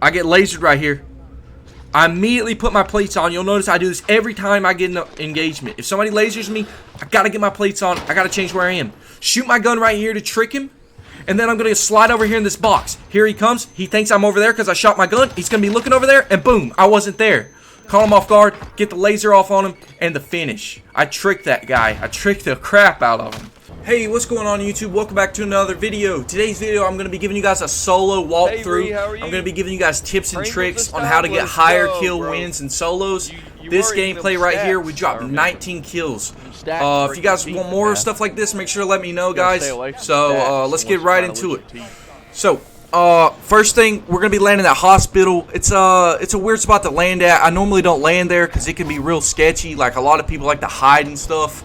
I get lasered right here. I immediately put my plates on. You'll notice I do this every time I get an engagement. If somebody lasers me, I gotta get my plates on. I gotta change where I am. Shoot my gun right here to trick him. And then I'm gonna slide over here in this box. Here he comes. He thinks I'm over there because I shot my gun. He's gonna be looking over there, and boom, I wasn't there. Call him off guard, get the laser off on him, and the finish. I tricked that guy. I tricked the crap out of him. Hey, what's going on YouTube? Welcome back to another video. Today's video, I'm going to be giving you guys a solo walkthrough. Hey, I'm going to be giving you guys tips and tricks on how to get higher kill wins and solos. This gameplay right here, we dropped 19 kills. If you guys want more stuff like this, make sure to let me know, guys. So let's get right into it. So first thing, we're going to be landing at hospital. It's a weird spot to land at. I normally don't land there because it can be real sketchy. Like a lot of people like to hide and stuff.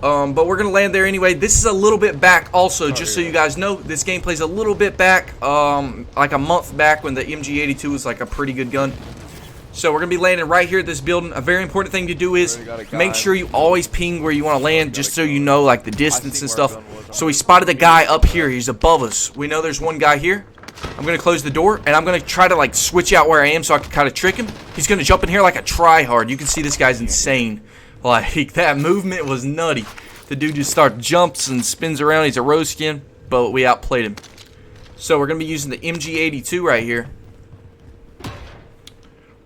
But we're gonna land there anyway. This is a little bit back also, just so you guys know. This game plays a little bit back, like a month back when the MG82 was like a pretty good gun. So we're gonna be landing right here at this building. A very important thing to do is make sure you always ping where you want to land, just so you know like the distance and stuff. So we spotted a guy up here. He's above us. We know there's one guy here. I'm gonna close the door and I'm gonna try to like switch out where I am so I can kind of trick him. He's gonna jump in here like a tryhard. You can see this guy's insane. Like, that movement was nutty. The dude just starts jumps and spins around. He's a rose skin, but we outplayed him. So we're going to be using the MG82 right here.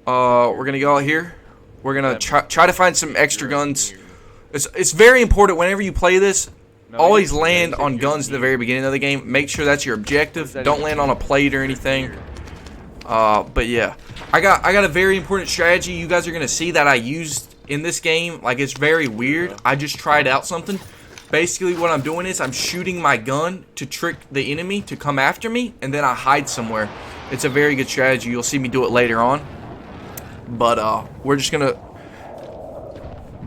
We're going to go out here. We're going to try to find some extra guns. It's very important whenever you play this, always land on guns at the very beginning of the game. Make sure that's your objective. Don't land on a plate or anything. But yeah, I got a very important strategy you guys are going to see that I used in this game. Like, it's very weird. I just tried out something. Basically what I'm doing is I'm shooting my gun to trick the enemy to come after me, and then I hide somewhere. It's a very good strategy. You'll see me do it later on, but we're just gonna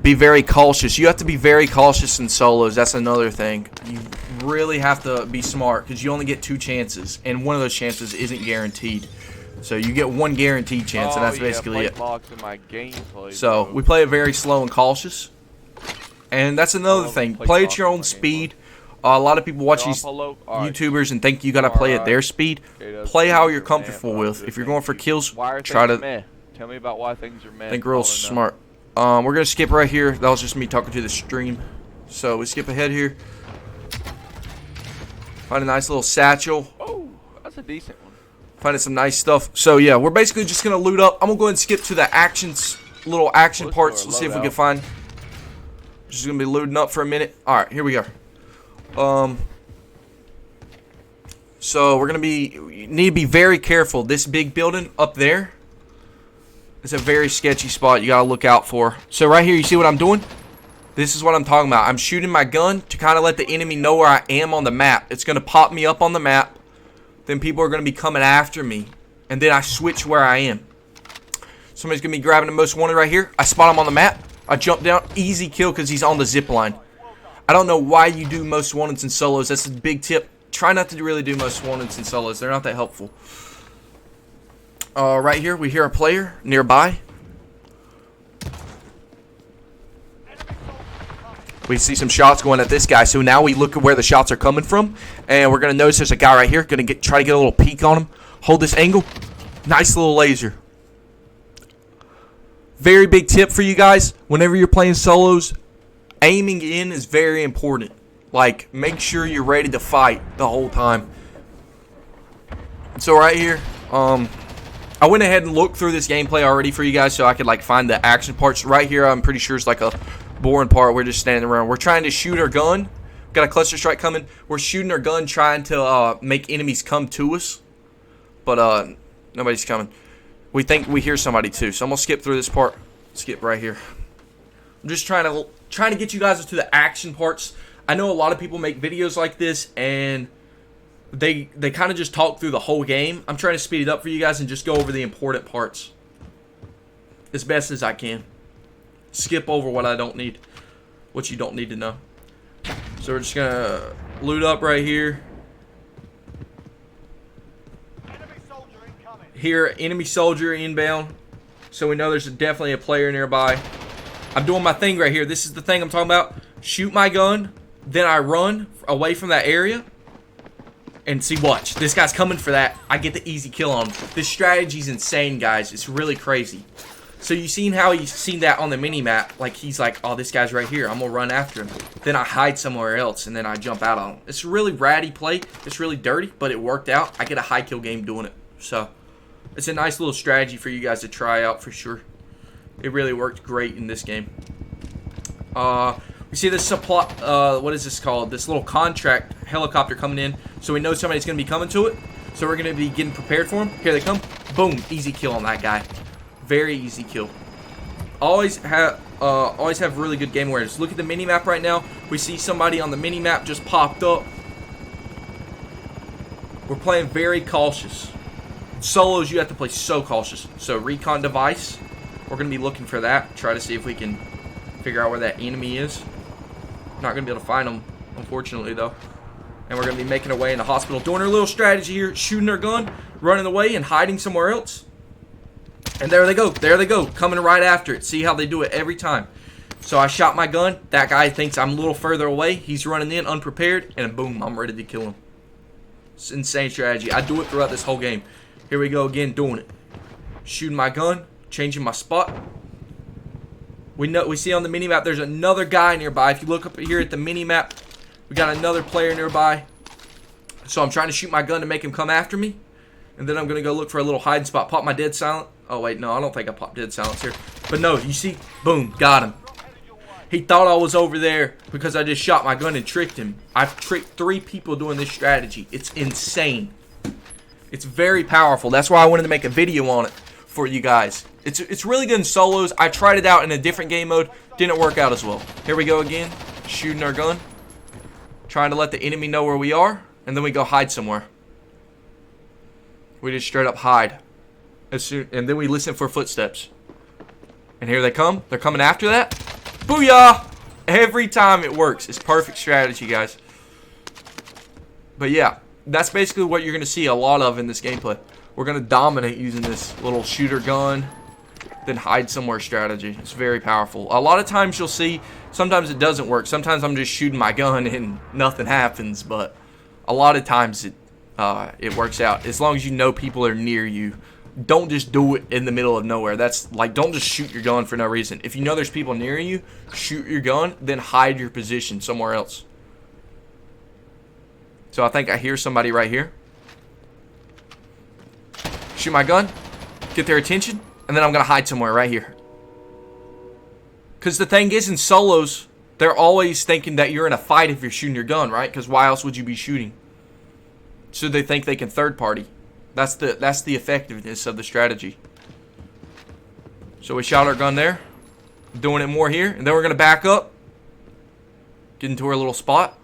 be very cautious. You have to be very cautious in solos. That's another thing. You really have to be smart because you only get 2 chances, and one of those chances isn't guaranteed. So you get 1 guaranteed chance, and that's basically it. So we play it very slow and cautious. And that's another thing. Play at your own speed. A lot of people watch these YouTubers and think you gotta play at their speed. Play how you're comfortable with. If you're going for kills, try to tell me about why things are meh. Think real smart. We're gonna skip right here. That was just me talking to the stream. So we skip ahead here. Find a nice little satchel. Oh, that's a decent one. Finding some nice stuff. So yeah, we're basically just gonna loot up. I'm gonna go ahead and skip to the little action parts. Let's see if we can find. Just gonna be looting up for a minute. All right, here we go. So we're gonna need to be very careful. This big building up there, it's a very sketchy spot. You gotta look out for. So right here, you see what I'm doing? This is what I'm talking about. I'm shooting my gun to kind of let the enemy know where I am on the map. It's gonna pop me up on the map. Then people are going to be coming after me. And then I switch where I am. Somebody's going to be grabbing the most wanted right here. I spot him on the map. I jump down. Easy kill because he's on the zip line. I don't know why you do most wanteds in solos. That's a big tip. Try not to really do most wanteds in solos. They're not that helpful. Right here, we hear a player nearby. We see some shots going at this guy, so now we look at where the shots are coming from, and we're going to notice there's a guy right here. Going to try to get a little peek on him. Hold this angle. Nice little laser. Very big tip for you guys. Whenever you're playing solos, aiming in is very important. Like, make sure you're ready to fight the whole time. So right here, I went ahead and looked through this gameplay already for you guys so I could like find the action parts. Right here, I'm pretty sure it's like a boring part. We're just standing around. We're trying to shoot our gun. Got a cluster strike coming. We're shooting our gun trying to make enemies come to us, but nobody's coming. We think we hear somebody too, so I'm gonna skip through this part. Skip right here. I'm just trying to get you guys to the action parts. I know a lot of people make videos like this and they kind of just talk through the whole game. I'm trying to speed it up for you guys and just go over the important parts as best as I can. Skip over what what you don't need to know. So we're just gonna loot up right here. Here, enemy soldier inbound. So we know there's definitely a player nearby. I'm doing my thing right here. This is the thing I'm talking about. Shoot my gun, then I run away from that area. And see, watch. This guy's coming for that. I get the easy kill on him. This strategy's insane, guys. It's really crazy. So you seen how he's seen that on the mini-map. Like, he's like, oh, this guy's right here. I'm going to run after him. Then I hide somewhere else, and then I jump out on him. It's a really ratty play. It's really dirty, but it worked out. I get a high kill game doing it. So, it's a nice little strategy for you guys to try out for sure. It really worked great in this game. We see this supply, what is this called? This little contract helicopter coming in. So we know somebody's going to be coming to it. So we're going to be getting prepared for them. Here they come. Boom. Easy kill on that guy. Very easy kill. Always have really good game awareness. Look at the mini-map right now. We see somebody on the mini-map just popped up. We're playing very cautious. Solos, you have to play so cautious. So recon device. We're going to be looking for that. Try to see if we can figure out where that enemy is. Not going to be able to find them, unfortunately, though. And we're going to be making our way in the hospital. Doing our little strategy here. Shooting our gun. Running away and hiding somewhere else. And there they go. There they go. Coming right after it. See how they do it every time. So I shot my gun. That guy thinks I'm a little further away. He's running in unprepared. And boom, I'm ready to kill him. It's insane strategy. I do it throughout this whole game. Here we go again, doing it. Shooting my gun. Changing my spot. We see on the minimap there's another guy nearby. If you look up here at the minimap, we got another player nearby. So I'm trying to shoot my gun to make him come after me. And then I'm going to go look for a little hiding spot. Pop my dead silent. Oh, wait, no, I don't think I popped dead silence here. But no, you see? Boom, got him. He thought I was over there because I just shot my gun and tricked him. I've tricked 3 people doing this strategy. It's insane. It's very powerful. That's why I wanted to make a video on it for you guys. It's really good in solos. I tried it out in a different game mode. Didn't work out as well. Here we go again. Shooting our gun. Trying to let the enemy know where we are. And then we go hide somewhere. We just straight up hide. And then we listen for footsteps. And here they come. They're coming after that. Booyah! Every time it works. It's perfect strategy, guys. But yeah, that's basically what you're going to see a lot of in this gameplay. We're going to dominate using this little shooter gun, then hide somewhere strategy. It's very powerful. A lot of times you'll see, sometimes it doesn't work. Sometimes I'm just shooting my gun and nothing happens. But a lot of times it works out. As long as you know people are near you. Don't just do it in the middle of nowhere. That's like, don't just shoot your gun for no reason. If you know there's people near you, shoot your gun, then hide your position somewhere else. So I think I hear somebody right here. Shoot my gun, get their attention, and then I'm going to hide somewhere right here. Because the thing is, in solos, they're always thinking that you're in a fight if you're shooting your gun, right? Because why else would you be shooting? So they think they can third party. That's the effectiveness of the strategy. So we shot our gun there. Doing it more here. And then we're going to back up. Get into our little spot.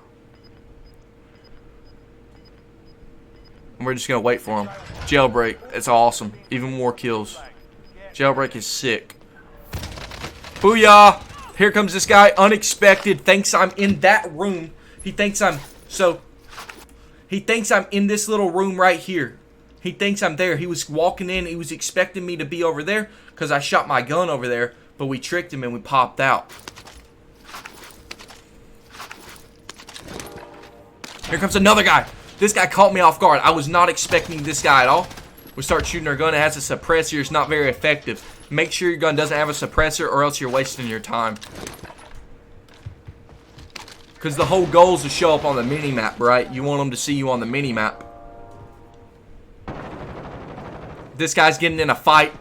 And we're just going to wait for them. Jailbreak. It's awesome. Even more kills. Jailbreak is sick. Booyah! Here comes this guy. Unexpected. Thinks I'm in that room. He thinks I'm in this little room right here. He thinks I'm there. He was walking in. He was expecting me to be over there because I shot my gun over there. But we tricked him and we popped out. Here comes another guy. This guy caught me off guard. I was not expecting this guy at all. We start shooting our gun. It has a suppressor. It's not very effective. Make sure your gun doesn't have a suppressor or else you're wasting your time. Because the whole goal is to show up on the mini-map, right? You want them to see you on the mini-map. This guy's getting in a fight.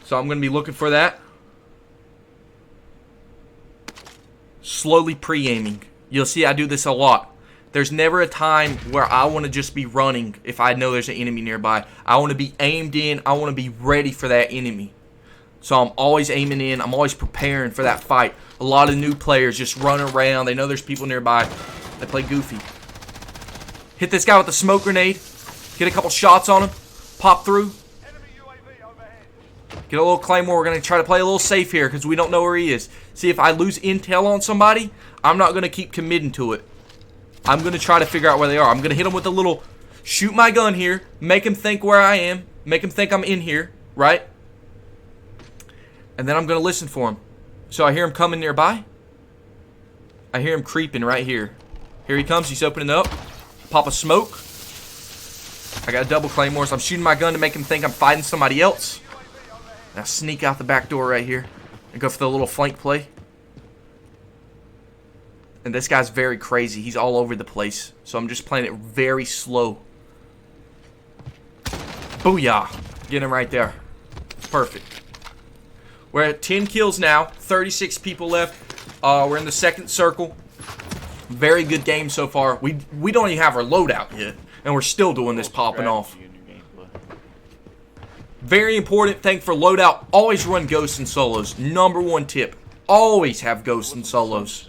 So I'm going to be looking for that. Slowly pre-aiming. You'll see I do this a lot. There's never a time where I want to just be running if I know there's an enemy nearby. I want to be aimed in. I want to be ready for that enemy. So I'm always aiming in. I'm always preparing for that fight. A lot of new players just run around. They know there's people nearby. They play goofy. Hit this guy with a smoke grenade. Get a couple shots on him. Pop through. Get a little claymore. We're going to try to play a little safe here because we don't know where he is. See, if I lose intel on somebody, I'm not going to keep committing to it. I'm going to try to figure out where they are. I'm going to hit them with a little shoot my gun here. Make him think where I am. Make him think I'm in here. Right? And then I'm going to listen for him. So I hear him coming nearby. I hear him creeping right here. Here he comes. He's opening up. Pop a smoke. I got a double claymore, so I'm shooting my gun to make him think I'm fighting somebody else. Now sneak out the back door right here and go for the little flank play. And this guy's very crazy. He's all over the place. So I'm just playing it very slow. Booyah. Get him right there. Perfect. We're at 10 kills now. 36 people left. We're in the second circle. Very good game so far. We don't even have our loadout yet. And we're still doing this popping off. Very important thing for loadout. Always run ghosts and solos. #1 tip. Always have ghosts and solos.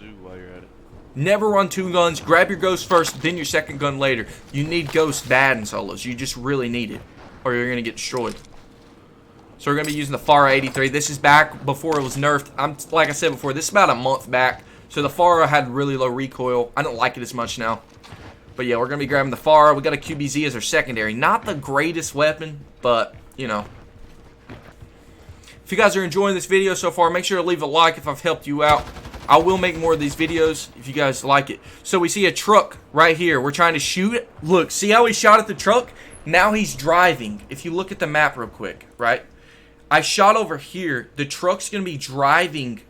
Never run 2 guns. Grab your ghost first, then your second gun later. You need ghosts bad in solos. You just really need it, or you're going to get destroyed. So we're going to be using the FARA 83. This is back before it was nerfed. Like I said before, this is about a month back. So the FARA had really low recoil. I don't like it as much now. But yeah, we're going to be grabbing the FARA. We got a QBZ as our secondary. Not the greatest weapon, but, you know. If you guys are enjoying this video so far, make sure to leave a like if I've helped you out. I will make more of these videos if you guys like it. So we see a truck right here. We're trying to shoot it. Look, see how he shot at the truck? Now he's driving. If you look at the map real quick, right? I shot over here. The truck's going to be driving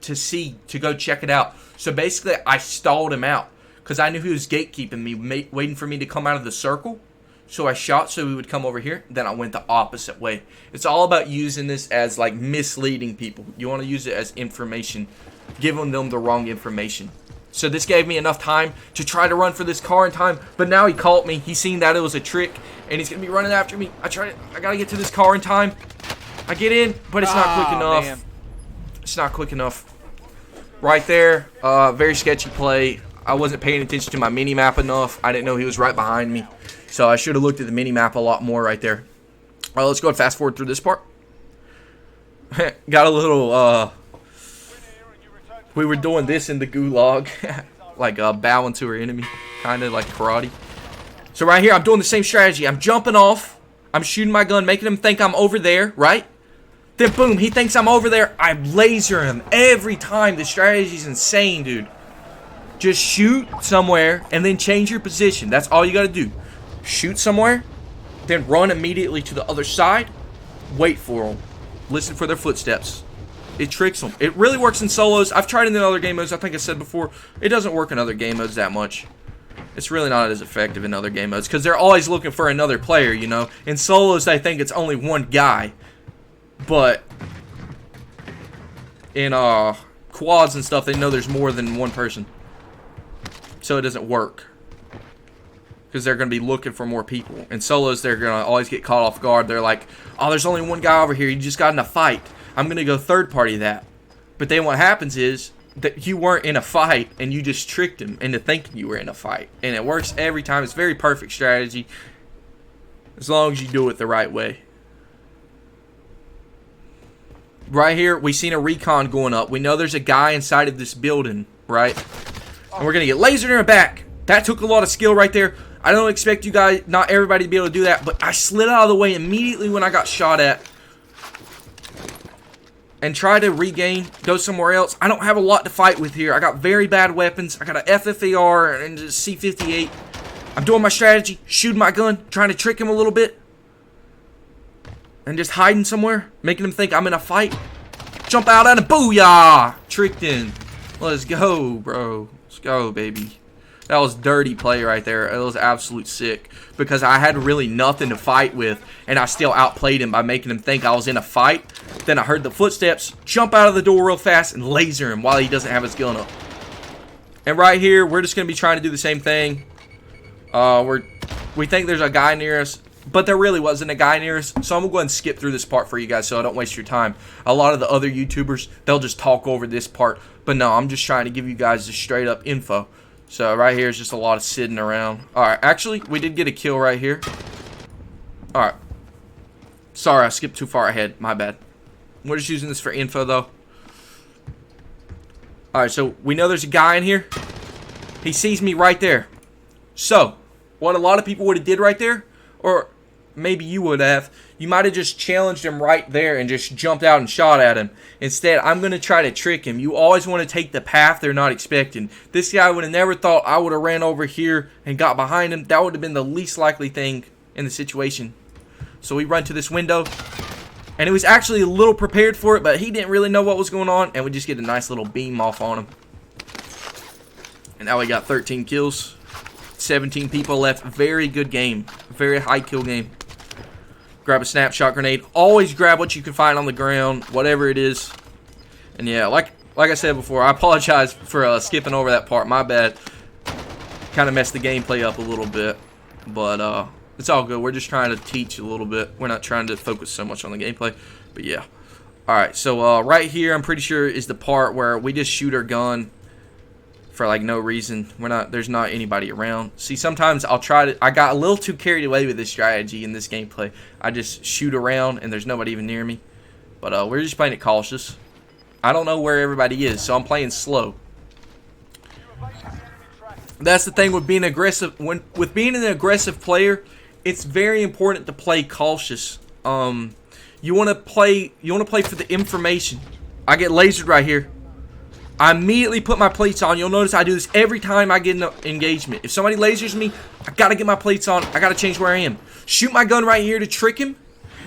to go check it out. So basically, I stalled him out because I knew he was gatekeeping me, waiting for me to come out of the circle. So I shot so he would come over here. Then I went the opposite way. It's all about using this as like misleading people. You want to use it as information, giving them the wrong information. So this gave me enough time to try to run for this car in time. But now he caught me. He seen that it was a trick, and he's gonna be running after me. I gotta get to this car in time. I get in, but it's not quick enough. Man. It's not quick enough. Right there, very sketchy play. I wasn't paying attention to my mini map enough. I didn't know he was right behind me. So I should have looked at the mini map a lot more right there. All right, let's go and fast forward through this part. Got a little, we were doing this in the gulag. Like bowing to our enemy. Kind of like karate. So right here, I'm doing the same strategy. I'm jumping off. I'm shooting my gun, making him think I'm over there, right? Then boom, he thinks I'm over there. I laser him every time. The strategy's insane, dude. Just shoot somewhere and then change your position. That's all you got to do. Shoot somewhere, then run immediately to the other side. Wait for them. Listen for their footsteps. It tricks them. It really works in solos. I've tried it in other game modes. I think I said before, it doesn't work in other game modes that much. It's really not as effective in other game modes because they're always looking for another player, you know. In solos, they think it's only one guy. But in quads and stuff, they know there's more than one person. So it doesn't work. Because they're going to be looking for more people. In solos, they're going to always get caught off guard. They're like, oh, there's only one guy over here. You just got in a fight. I'm going to go third party that. But then what happens is that you weren't in a fight and you just tricked him into thinking you were in a fight. And it works every time. It's a very perfect strategy. As long as you do it the right way. Right here, we seen a recon going up. We know there's a guy inside of this building, right? And we're going to get lasered in the back. That took a lot of skill right there. I don't expect you guys, not everybody to be able to do that, but I slid out of the way immediately when I got shot at. And try to regain, go somewhere else. I don't have a lot to fight with here. I got very bad weapons. I got an FFAR and a C58. I'm doing my strategy, shooting my gun, trying to trick him a little bit. And just hiding somewhere, making him think I'm in a fight. Jump out and booyah! Tricked in. Let's go, bro. Let's go, baby. That was dirty play right there. It was absolute sick. Because I had really nothing to fight with. And I still outplayed him by making him think I was in a fight. Then I heard the footsteps. Jump out of the door real fast and laser him while he doesn't have his gun up. And right here, we're just going to be trying to do the same thing. We think there's a guy near us. But there really wasn't a guy near us. So I'm going to go ahead and skip through this part for you guys so I don't waste your time. A lot of the other YouTubers, they'll just talk over this part. But no, I'm just trying to give you guys the straight up info. So right here is just a lot of sitting around. Alright, actually, we did get a kill right here. Alright. Sorry, I skipped too far ahead. My bad. We're just using this for info, though. Alright, so we know there's a guy in here. He sees me right there. So, what a lot of people would have did right there, or maybe you would have, you might have just challenged him right there and just jumped out and shot at him. Instead, I'm going to try to trick him. You always want to take the path they're not expecting. This guy would have never thought I would have ran over here and got behind him. That would have been the least likely thing in the situation. So we run to this window, and he was actually a little prepared for it, but he didn't really know what was going on, and we just get a nice little beam off on him. And now we got 13 kills. 17 people left. Very good game. Very high kill game. Grab a snapshot grenade. Always grab what you can find on the ground, whatever it is. And yeah, like I said before, I apologize for skipping over that part. My bad. Kind of messed the gameplay up a little bit, but it's all good. We're just trying to teach a little bit. We're not trying to focus so much on the gameplay. But yeah. All right. So right here, I'm pretty sure is the part where we just shoot our gun for like no reason. There's not anybody around. See, sometimes I got a little too carried away with this strategy in this gameplay. I just shoot around and there's nobody even near me. But we're just playing it cautious. I don't know where everybody is, so I'm playing slow. That's the thing with being aggressive. With being an aggressive player, it's very important to play cautious. You want to play for the information. I get lasered right here. I immediately put my plates on. You'll notice I do this every time I get an engagement. If somebody lasers me, I gotta get my plates on. I gotta change where I am. Shoot my gun right here to trick him.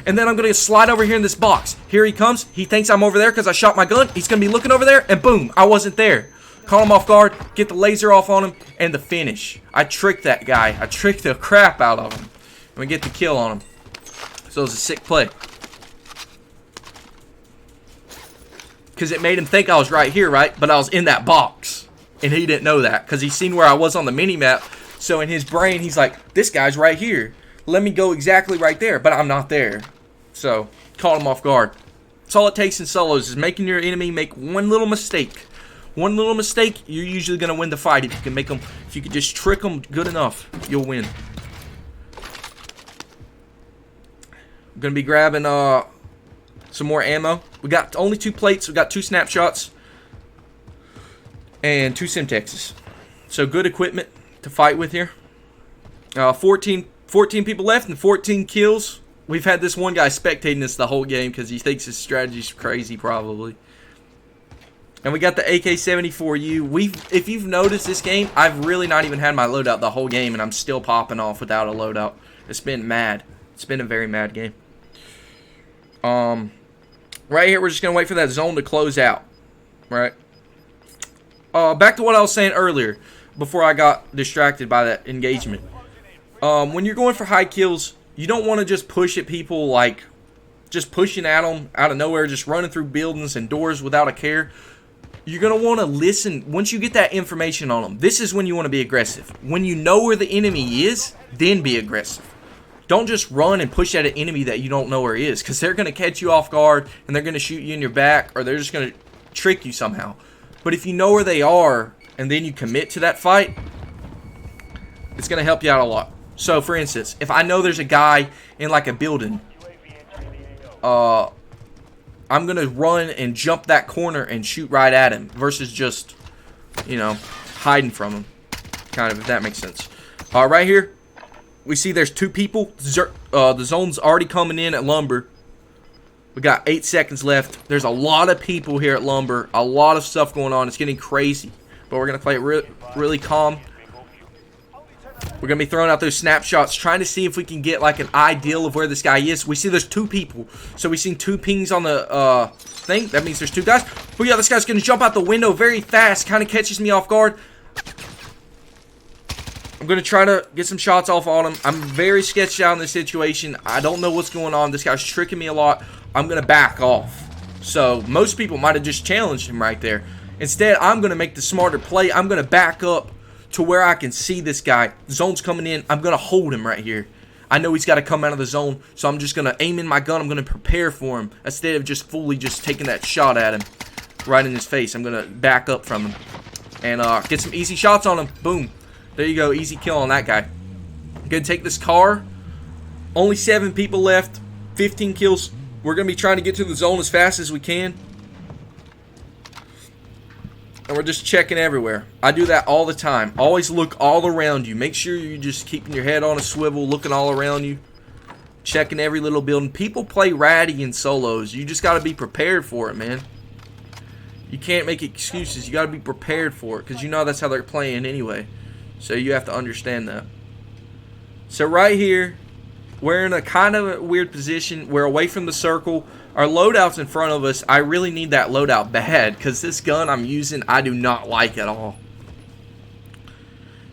And then I'm gonna slide over here in this box. Here he comes. He thinks I'm over there because I shot my gun. He's gonna be looking over there, and boom, I wasn't there. Call him off guard, get the laser off on him, and the finish. I tricked that guy. I tricked the crap out of him. And we get the kill on him. So it was a sick play. Because it made him think I was right here, right? But I was in that box. And he didn't know that. Because he seen where I was on the mini-map. So in his brain, he's like, this guy's right here. Let me go exactly right there. But I'm not there. So, caught him off guard. That's all it takes in solos, is making your enemy make one little mistake. One little mistake, you're usually going to win the fight. If you can make them, if you can just trick them good enough, you'll win. I'm going to be grabbing some more ammo. We got only 2 plates. We got 2 snapshots and 2 Simtexes. So good equipment to fight with here. 14 people left and 14 kills. We've had this one guy spectating us the whole game because he thinks his strategy's crazy probably. And we got the AK-74U. If you've noticed this game, I've really not even had my loadout the whole game, and I'm still popping off without a loadout. It's been mad. It's been a very mad game. Right here, we're just going to wait for that zone to close out. Right? Back to what I was saying earlier, before I got distracted by that engagement. When you're going for high kills, you don't want to just push at people like just pushing at them out of nowhere, just running through buildings and doors without a care. You're going to want to listen. Once you get that information on them, this is when you want to be aggressive. When you know where the enemy is, then be aggressive. Don't just run and push at an enemy that you don't know where he is, because they're going to catch you off guard and they're going to shoot you in your back, or they're just going to trick you somehow. But if you know where they are and then you commit to that fight, it's going to help you out a lot. So, for instance, if I know there's a guy in like a building, I'm going to run and jump that corner and shoot right at him versus just, you know, hiding from him. Kind of, if that makes sense. Right here, we see there's 2 people. The zone's already coming in at Lumber. We got 8 seconds left. There's a lot of people here at Lumber. A lot of stuff going on. It's getting crazy. But we're going to play it really calm. We're going to be throwing out those snapshots, trying to see if we can get like an ideal of where this guy is. We see there's 2 people. So we've seen 2 pings on the thing. That means there's 2 guys. But yeah, this guy's going to jump out the window very fast. Kind of catches me off guard. I'm going to try to get some shots off on him. I'm very sketched out in this situation. I don't know what's going on. This guy's tricking me a lot. I'm going to back off. So most people might have just challenged him right there. Instead, I'm going to make the smarter play. I'm going to back up to where I can see this guy. The zone's coming in. I'm going to hold him right here. I know he's got to come out of the zone, so I'm just going to aim in my gun. I'm going to prepare for him instead of just fully just taking that shot at him right in his face. I'm going to back up from him and get some easy shots on him. Boom. There you go. Easy kill on that guy. I'm going to take this car. Only 7 people left. 15 kills. We're going to be trying to get to the zone as fast as we can. And we're just checking everywhere. I do that all the time. Always look all around you. Make sure you're just keeping your head on a swivel, looking all around you. checking every little building. People play ratty in solos. You just got to be prepared for it, man. You can't make excuses. You got to be prepared for it because you know that's how they're playing anyway. So you have to understand that. So right here, we're in a kind of a weird position. We're away from the circle. Our loadout's in front of us. I really need that loadout bad because this gun I'm using, I do not like at all.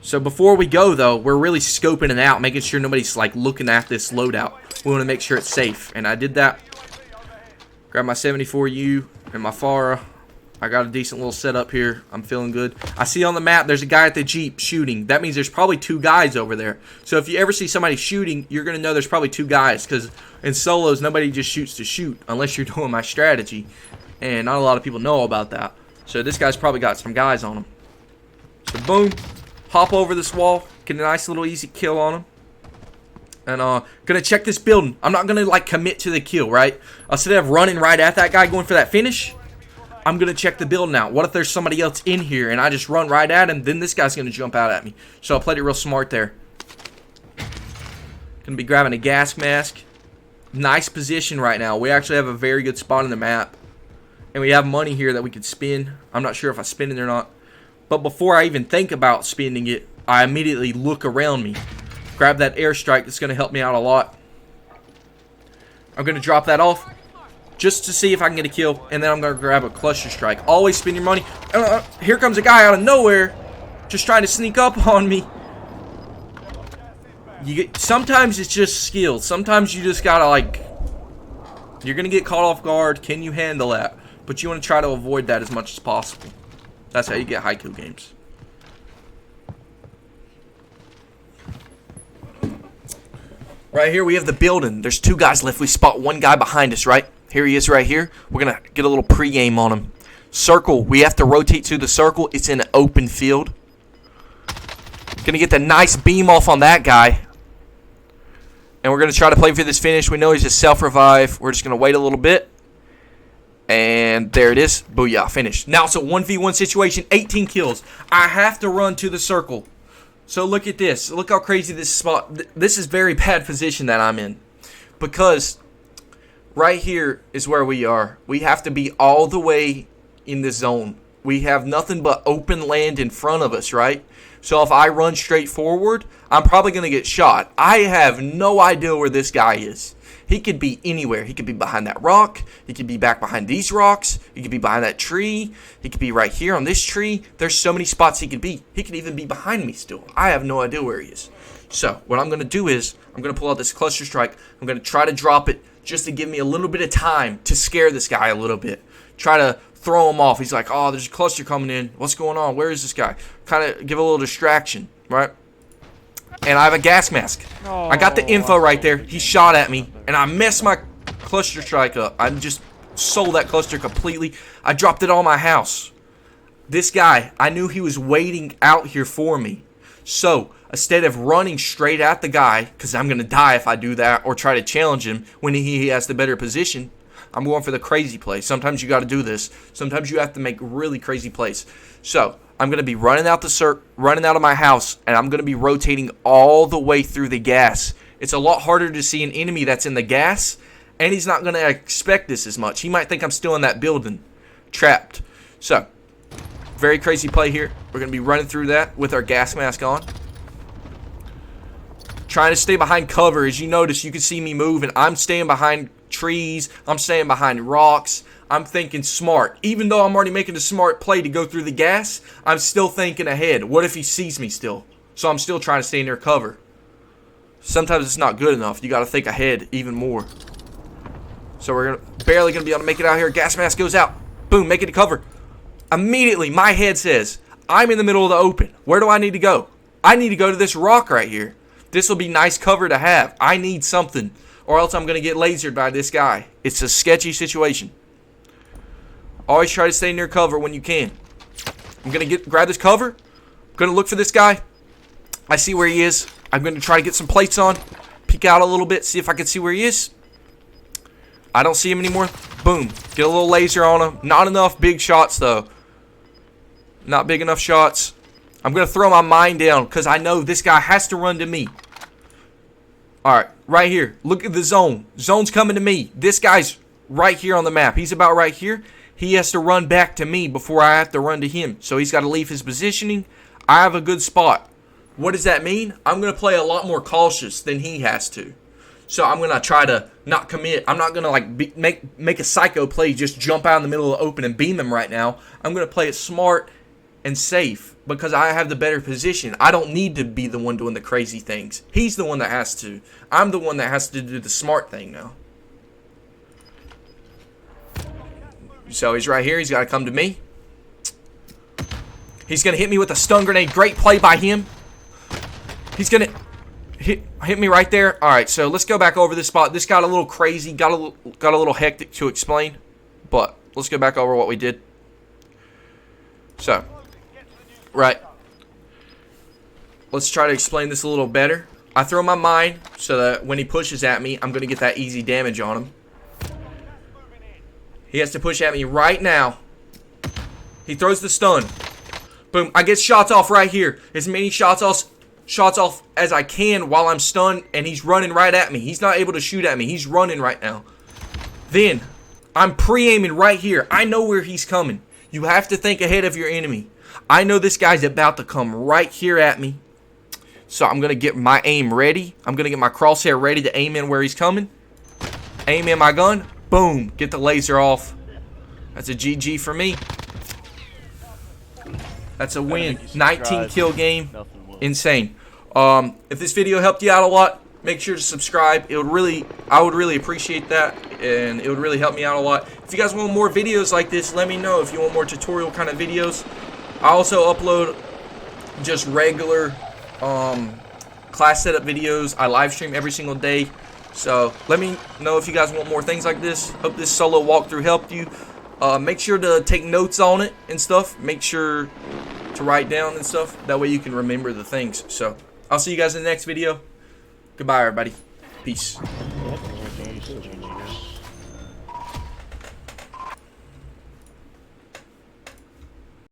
So before we go, though, we're really scoping it out, making sure nobody's like looking at this loadout. We want to make sure it's safe. And I did that. Grab my 74U and my FARA. I got a decent little setup here. I'm feeling good. I see on the map there's a guy at the Jeep shooting. That means there's probably 2 guys over there. So if you ever see somebody shooting, you're going to know there's probably 2 guys. Because in solos, nobody just shoots to shoot unless you're doing my strategy. And not a lot of people know about that. So this guy's probably got some guys on him. So boom. Hop over this wall. Get a nice little easy kill on him. And gonna check this building. I'm not gonna like commit to the kill, right? Instead of running right at that guy going for that finish, I'm going to check the building out. What if there's somebody else in here and I just run right at him? Then this guy's going to jump out at me. So I played it real smart there. Going to be grabbing a gas mask. Nice position right now. We actually have a very good spot on the map. And we have money here that we could spin. I'm not sure if I spin it or not. But before I even think about spending it, I immediately look around me. Grab that airstrike. That's going to help me out a lot. I'm going to drop that off. Just to see if I can get a kill, and then I'm going to grab a cluster strike. Always spend your money. Here comes a guy out of nowhere, just trying to sneak up on me. Sometimes it's just skill. Sometimes you just got to, like, you're going to get caught off guard. Can you handle that? But you want to try to avoid that as much as possible. That's how you get high kill games. Right here, we have the building. There's 2 guys left. We spot 1 guy behind us, right? Here he is right here. We're going to get a little pre-game on him. Circle. We have to rotate to the circle. It's in an open field. Going to get the nice beam off on that guy. And we're going to try to play for this finish. We know he's a self-revive. We're just going to wait a little bit. And there it is. Booyah. Finished. Now it's a 1v1 situation. 18 kills. I have to run to the circle. So look at this. Look how crazy this spot. This is very bad position that I'm in. Because right here is where we are. We have to be all the way in the zone. We have nothing but open land in front of us, right? So if I run straight forward, I'm probably going to get shot. I have no idea where this guy is. He could be anywhere. He could be behind that rock. He could be back behind these rocks. He could be behind that tree. He could be right here on this tree. There's so many spots he could be. He could even be behind me still. I have no idea where he is. So what I'm going to do is I'm going to pull out this cluster strike. I'm going to try to drop it just to give me a little bit of time to scare this guy a little bit. Try to throw him off. He's like, oh, there's a cluster coming in. What's going on? Where is this guy? Kind of give a little distraction, right? And I have a gas mask. Oh, I got the info right there. He shot at me, and I messed my cluster strike up. I just sold that cluster completely. I dropped it on my house. This guy, I knew he was waiting out here for me. So instead of running straight at the guy, because I'm going to die if I do that, or try to challenge him when he has the better position, I'm going for the crazy play. Sometimes you got to do this. Sometimes you have to make really crazy plays. So I'm going to be running out of my house, and I'm going to be rotating all the way through the gas. It's a lot harder to see an enemy that's in the gas, and he's not going to expect this as much. He might think I'm still in that building, trapped. So very crazy play here. We're going to be running through that with our gas mask on. Trying to stay behind cover. As you notice, you can see me moving. I'm staying behind trees. I'm staying behind rocks. I'm thinking smart. Even though I'm already making a smart play to go through the gas, I'm still thinking ahead. What if he sees me still? So I'm still trying to stay near cover. Sometimes it's not good enough. You got to think ahead even more. So we're barely going to be able to make it out here. Gas mask goes out. Boom, make it to cover. Immediately, my head says, I'm in the middle of the open. Where do I need to go? I need to go to this rock right here. This will be nice cover to have. I need something, or else I'm going to get lasered by this guy. It's a sketchy situation. Always try to stay near cover when you can. I'm going to grab this cover. I'm going to look for this guy. I see where he is. I'm going to try to get some plates on. Peek out a little bit. See if I can see where he is. I don't see him anymore. Boom. Get a little laser on him. Not enough big shots, though. Not big enough shots. I'm going to throw my mine down because I know this guy has to run to me. Alright, right here. Look at the zone. Zone's coming to me. This guy's right here on the map. He's about right here. He has to run back to me before I have to run to him. So he's got to leave his positioning. I have a good spot. What does that mean? I'm going to play a lot more cautious than he has to. So I'm going to try to not commit. I'm not going to like make a psycho play, just jump out in the middle of the open and beam him right now. I'm going to play it smart and safe because I have the better position. I don't need to be the one doing the crazy things. He's the one that has to. I'm the one that has to do the smart thing now. So he's right here. He's got to come to me. He's going to hit me with a stun grenade. Great play by him. He's going to hit me right there. All right, so let's go back over this spot. This got a little crazy, got a little hectic to explain, but let's go back over what we did. So, right. Let's try to explain this a little better. I throw my mine so that when he pushes at me, I'm going to get that easy damage on him. He has to push at me right now. He throws the stun. Boom. I get shots off right here. As many shots off as I can while I'm stunned, and he's running right at me. He's not able to shoot at me. He's running right now. Then, I'm pre-aiming right here. I know where he's coming. You have to think ahead of your enemy. I know this guy's about to come right here at me. So I'm going to get my aim ready. I'm going to get my crosshair ready to aim in where he's coming. Aim in my gun. Boom. Get the laser off. That's a GG for me. That's a win. 19 kill game. Insane. If this video helped you out a lot, make sure to subscribe. I would really appreciate that, and it would really help me out a lot. If you guys want more videos like this, let me know. If you want more tutorial kind of videos, I also upload just regular class setup videos. I live stream every single day. So let me know if you guys want more things like this. Hope this solo walkthrough helped you. Make sure to take notes on it and stuff. Make sure to write down and stuff. That way you can remember the things. So I'll see you guys in the next video. Goodbye, everybody. Peace.